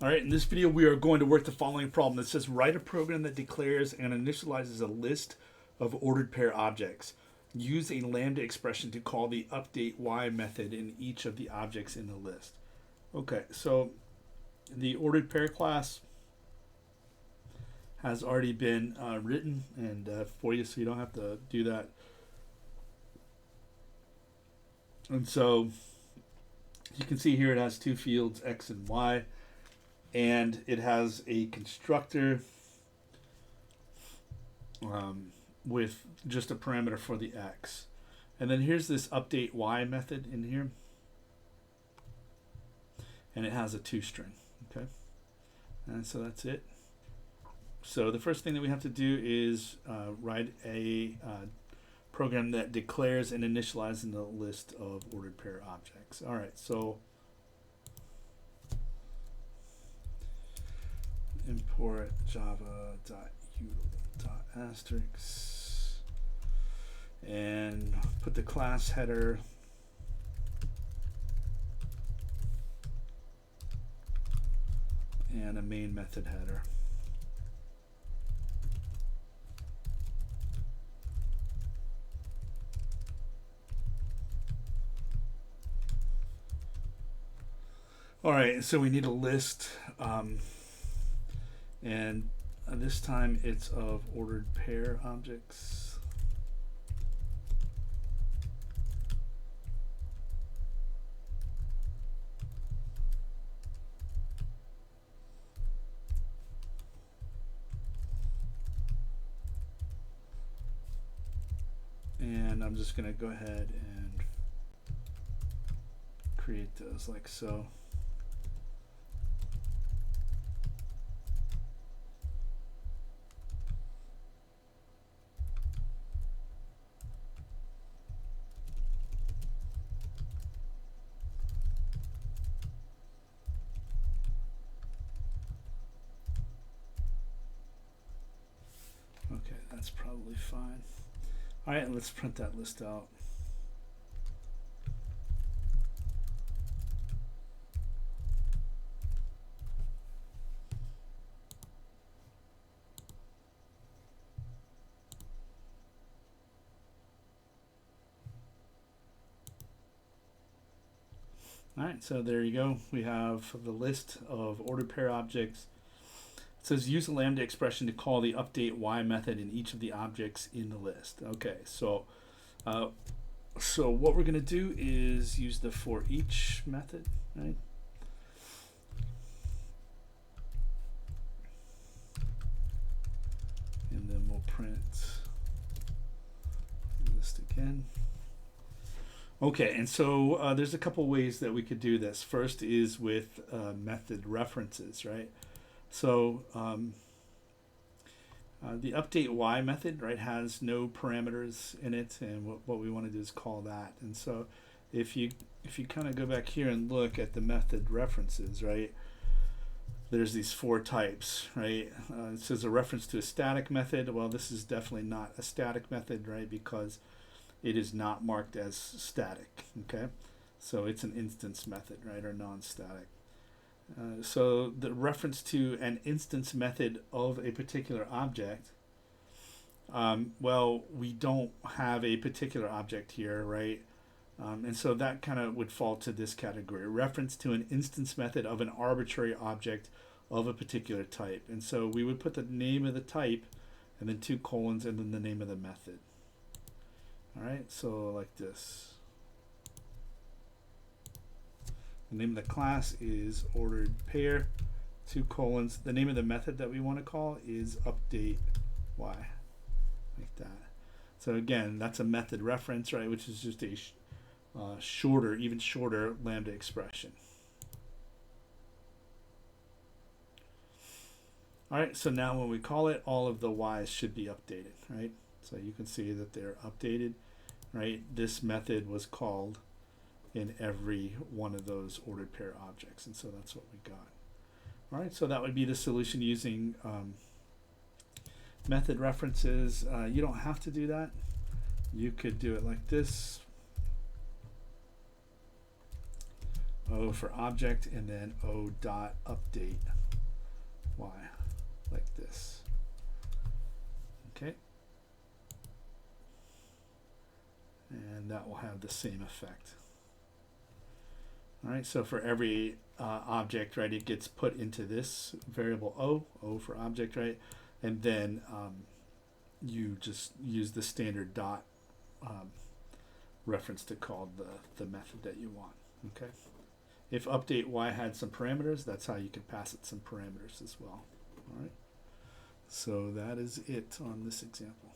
All right, in this video, we are going to work the following problem. It says write a program that declares and initializes a list of ordered pair objects. Use a Lambda expression to call the update y method in each of the objects in the list. Okay, so the ordered pair class has already been written and for you, so you don't have to do that. And so you can see here it has two fields, x and y, and it has a constructor with just a parameter for the x. And then here's this update y method in here, and it has a toString. Okay, and so that's it. So the first thing that we have to do is write a program that declares and initializes the list of ordered pair objects. All right, so import java.util.asterisk and put the class header and a main method header. All right, so we need a list, and this time it's of ordered pair objects. And I'm just going to go ahead and create those like so. Okay, that's probably fine. All right, let's print that list out. All right, so there you go. We have the list of ordered pair objects. It says use a Lambda expression to call the update y method in each of the objects in the list. Okay, so what we're going to do is use the forEach method, right? And then we'll print list again. Okay, and so there's a couple ways that we could do this. First is with method references, right? So the update y method, right, has no parameters in it, and what we want to do is call that. And so if you kind of go back here and look at the method references, right, there's these four types, right? It says a reference to a static method. Well, this is definitely not a static method, right, because it is not marked as static. Okay, so it's an instance method, right, or non-static. So the reference to an instance method of a particular object, well, we don't have a particular object here, right? And so that kind of would fall to this category, reference to an instance method of an arbitrary object of a particular type. And so we would put the name of the type and then 2 colons and then the name of the method. All right, so like this. The name of the class is ordered pair, 2 colons. The name of the method that we want to call is update y, like that. So again, that's a method reference, right, which is just a shorter, even shorter Lambda expression. All right, so now when we call it, all of the y's should be updated, right? So you can see that they're updated, right? This method was called in every one of those ordered pair objects, and so that's what we got. All right, so that would be the solution using method references. You don't have to do that. You could do it like this. O for object, and then O dot update y, like this. Okay. And that will have the same effect. All right, so for every object, right, it gets put into this variable O for object, right, and then you just use the standard dot reference to call the method that you want. Okay. If update y had some parameters, that's how you can pass it some parameters as well. All right. So that is it on this example.